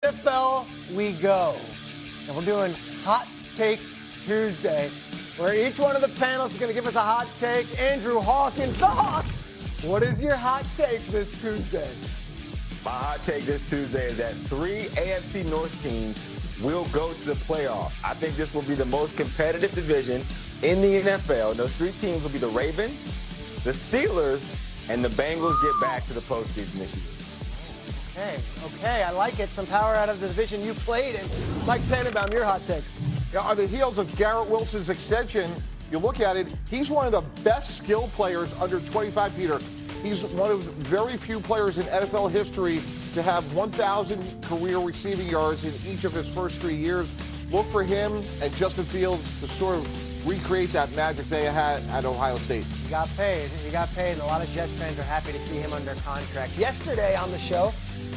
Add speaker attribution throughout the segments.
Speaker 1: NFL we go. And we're doing Hot Take Tuesday, where each one of the panelists is going to give us a hot take. Andrew Hawkins, the Hawk. What is your hot take this Tuesday?
Speaker 2: My hot take this Tuesday is that 3 AFC North teams will go to the playoffs. I think this will be the most competitive division in the NFL. Those 3 teams will be the Ravens, the Steelers, and the Bengals get back to the postseason this year.
Speaker 1: Okay, I like it. Some power out of the division you played in. Mike Tannenbaum, your hot take.
Speaker 3: Yeah, on the heels of Garrett Wilson's extension, you look at it, he's one of the best skill players under 25, Peter. He's one of very few players in NFL history to have 1,000 career receiving yards in each of his first 3 years. Look for him and Justin Fields to sort of recreate that magic they had at Ohio State.
Speaker 1: He got paid, and a lot of Jets fans are happy to see him under contract. Yesterday on the show,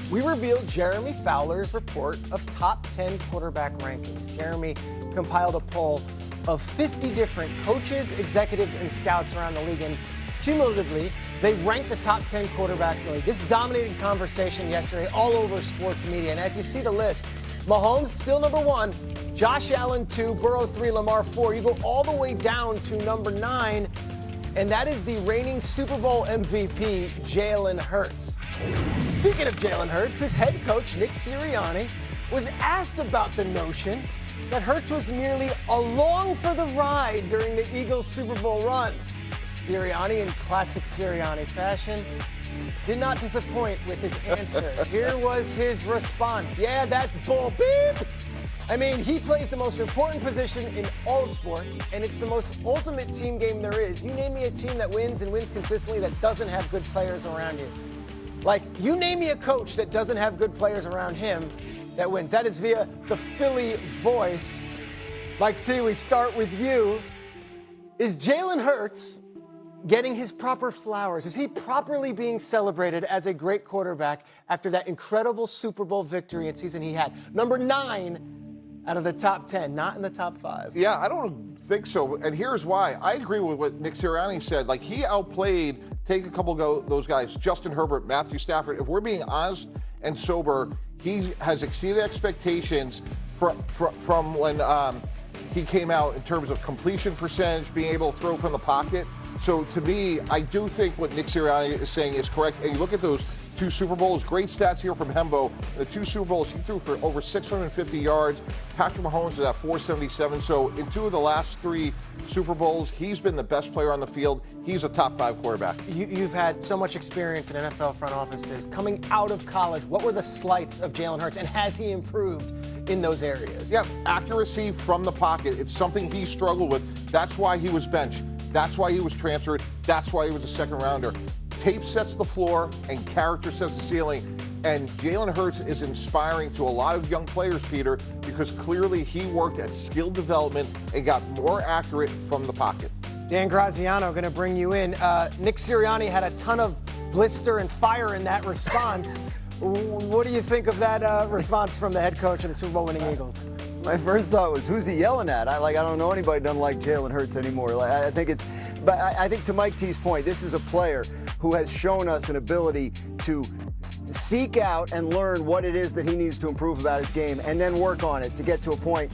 Speaker 1: we revealed Jeremy Fowler's report of top 10 quarterback rankings. Jeremy compiled a poll of 50 different coaches, executives, and scouts around the league, and cumulatively, they ranked the top 10 quarterbacks in the league. This dominated conversation yesterday all over sports media, and as you see the list, Mahomes still number 1, Josh Allen 2, Burrow 3, Lamar 4. You go all the way down to number 9, and that is the reigning Super Bowl MVP, Jalen Hurts. Speaking of Jalen Hurts, his head coach, Nick Sirianni, was asked about the notion that Hurts was merely along for the ride during the Eagles' Super Bowl run. Sirianni, in classic Sirianni fashion, did not disappoint with his answer. Here was his response. Yeah, that's bull beep. I mean, he plays the most important position in all of sports, and it's the most ultimate team game there is. You name me a team that wins and wins consistently that doesn't have good players around you. Like, you name me a coach that doesn't have good players around him that wins. That is via the Philly voice. Mike T, we start with you. Is Jalen Hurts getting his proper flowers? Is he properly being celebrated as a great quarterback after that incredible Super Bowl victory and season he had? Number 9 out of the top 10, not in the top 5.
Speaker 3: Yeah, I don't think so, and here's why. I agree with what Nick Sirianni said. Like, he outplayed, take a couple of those guys, Justin Herbert, Matthew Stafford. If we're being honest and sober, he has exceeded expectations from when he came out in terms of completion percentage, being able to throw from the pocket. So to me, I do think what Nick Sirianni is saying is correct. And you look at those 2 Super Bowls, great stats here from Hembo. The 2 Super Bowls, he threw for over 650 yards. Patrick Mahomes is at 477. So in 2 of the last 3 Super Bowls, he's been the best player on the field. He's a top 5 quarterback.
Speaker 1: You've had so much experience in NFL front offices. Coming out of college, what were the slights of Jalen Hurts, and has he improved in those areas?
Speaker 3: Yeah, accuracy from the pocket. It's something he struggled with. That's why he was benched. That's why he was transferred. That's why he was a second rounder. Tape sets the floor and character sets the ceiling. And Jalen Hurts is inspiring to a lot of young players, Peter, because clearly he worked at skill development and got more accurate from the pocket.
Speaker 1: Dan Graziano, going to bring you in. Nick Sirianni had a ton of blister and fire in that response. What do you think of that response from the head coach of the Super Bowl winning Eagles?
Speaker 4: My first thought was, who's he yelling at? I don't know anybody who doesn't like Jalen Hurts anymore. I think to Mike T's point, this is a player who has shown us an ability to seek out and learn what it is that he needs to improve about his game and then work on it to get to a point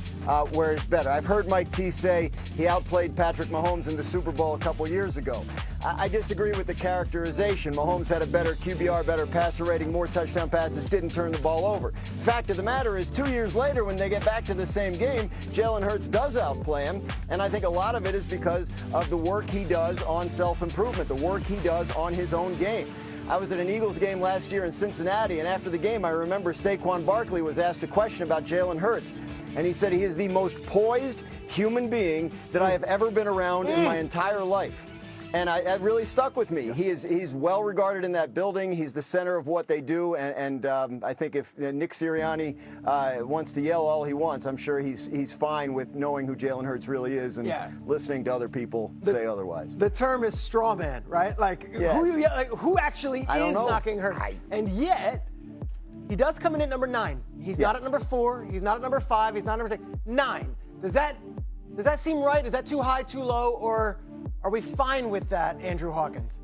Speaker 4: where it's better. I've heard Mike T say he outplayed Patrick Mahomes in the Super Bowl a couple years ago. I disagree with the characterization. Mahomes had a better QBR, better passer rating, more touchdown passes, didn't turn the ball over. Fact of the matter is, 2 years later, when they get back to the same game, Jalen Hurts does outplay him, and I think a lot of it is because of the work he does on self-improvement, the work he does on his own game. I was at an Eagles game last year in Cincinnati, and after the game, I remember Saquon Barkley was asked a question about Jalen Hurts, and he said he is the most poised human being that I have ever been around in my entire life. And that really stuck with me. He's well regarded in that building. He's the center of what they do. And I think if Nick Sirianni wants to yell all he wants, I'm sure he's fine with knowing who Jalen Hurts really is and listening to other people say otherwise.
Speaker 1: The term is straw man, right? Like,
Speaker 4: yes.
Speaker 1: who actually is knocking Hurts? And yet, he does come in at number 9. He's not at number 4. He's not at number 5. He's not at number 6. 9. Does that seem right? Is that too high, too low, or are we fine with that, Andrew Hawkins?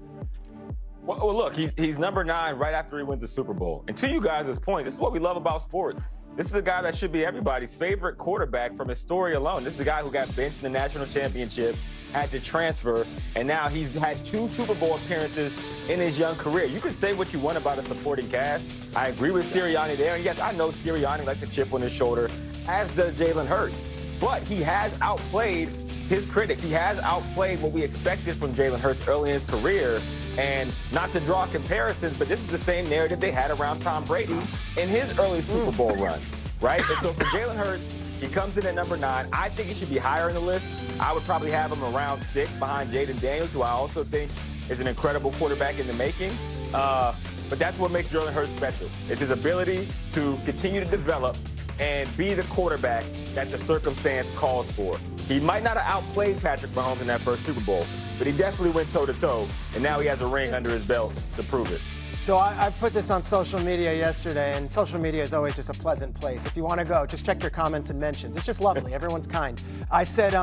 Speaker 2: Well, look, he's number 9 right after he wins the Super Bowl. And to you guys' point, this is what we love about sports. This is a guy that should be everybody's favorite quarterback from his story alone. This is a guy who got benched in the national championship, had to transfer, and now he's had 2 Super Bowl appearances in his young career. You can say what you want about a supporting cast. I agree with Sirianni there. And yes, I know Sirianni likes a chip on his shoulder, as does Jalen Hurts. But he has outplayed his critics. He has outplayed what we expected from Jalen Hurts early in his career. And not to draw comparisons, but this is the same narrative they had around Tom Brady in his early Super Bowl run, right? And so for Jalen Hurts, he comes in at number 9. I think he should be higher in the list. I would probably have him around 6 behind Jayden Daniels, who I also think is an incredible quarterback in the making. But that's what makes Jalen Hurts special. It's his ability to continue to develop and be the quarterback that the circumstance calls for. He might not have outplayed Patrick Mahomes in that first Super Bowl, but he definitely went toe-to-toe, and now he has a ring under his belt to prove it.
Speaker 1: So I put this on social media yesterday, and social media is always just a pleasant place. If you want to go, just check your comments and mentions. It's just lovely. Everyone's kind. I said,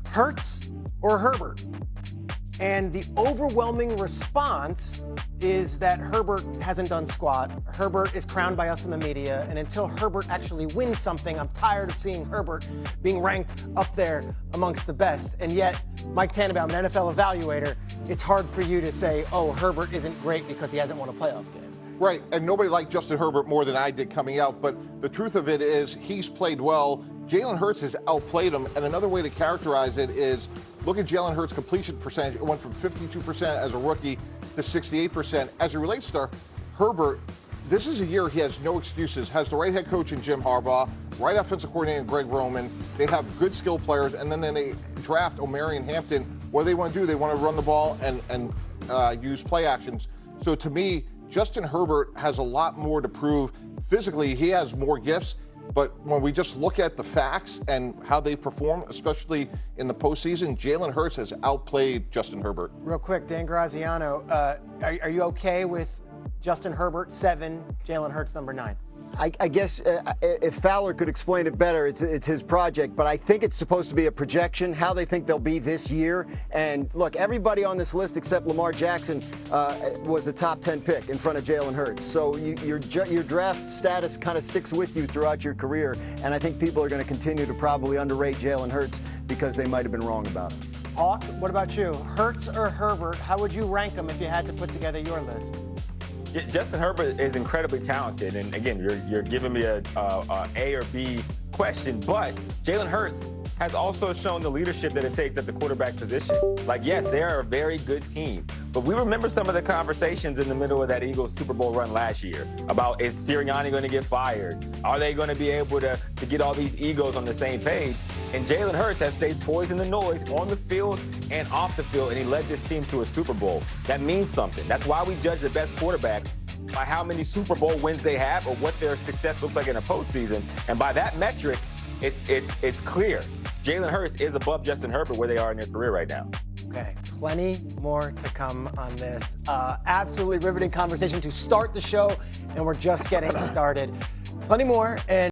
Speaker 1: Hurts or Herbert? And the overwhelming response is that Herbert hasn't done squat. Herbert is crowned by us in the media, and until Herbert actually wins something, I'm tired of seeing Herbert being ranked up there amongst the best. And yet, Mike Tannenbaum, an NFL evaluator, it's hard for you to say, oh, Herbert isn't great because he hasn't won a playoff game.
Speaker 3: Right, and nobody liked Justin Herbert more than I did coming out, but the truth of it is he's played well. Jalen Hurts has outplayed him, and another way to characterize it is look at Jalen Hurts' completion percentage. It went from 52% as a rookie to 68%. As it relates to Herbert, this is a year he has no excuses. Has the right head coach in Jim Harbaugh, right offensive coordinator Greg Roman. They have good skill players, and then they draft Omarion Hampton. What do they want to do? They want to run the ball and use play actions. So to me, Justin Herbert has a lot more to prove. Physically, he has more gifts. But when we just look at the facts and how they perform, especially in the postseason, Jalen Hurts has outplayed Justin Herbert.
Speaker 1: Real quick, Dan Graziano, are you okay with Justin Herbert 7, Jalen Hurts number 9?
Speaker 4: I guess if Fowler could explain it better, it's his project, but I think it's supposed to be a projection, how they think they'll be this year. And look, everybody on this list except Lamar Jackson was a top 10 pick in front of Jalen Hurts. So your draft status kind of sticks with you throughout your career, and I think people are going to continue to probably underrate Jalen Hurts because they might have been wrong about him.
Speaker 1: Hawk, what about you? Hurts or Herbert? How would you rank them if you had to put together your list?
Speaker 2: Justin Herbert is incredibly talented, and again, you're giving me a A or B question, but Jalen Hurts has also shown the leadership that it takes at the quarterback position. Like, yes, they are a very good team, but we remember some of the conversations in the middle of that Eagles Super Bowl run last year about, is Sirianni going to get fired? Are they going to be able to get all these egos on the same page? And Jalen Hurts has stayed poised in the noise on the field and off the field, and he led this team to a Super Bowl. That means something. That's why we judge the best quarterback by how many Super Bowl wins they have or what their success looks like in a postseason. And by that metric, it's clear. Jalen Hurts is above Justin Herbert where they are in their career right now.
Speaker 1: Okay, plenty more to come on this. Absolutely riveting conversation to start the show, and we're just getting started. Plenty more. And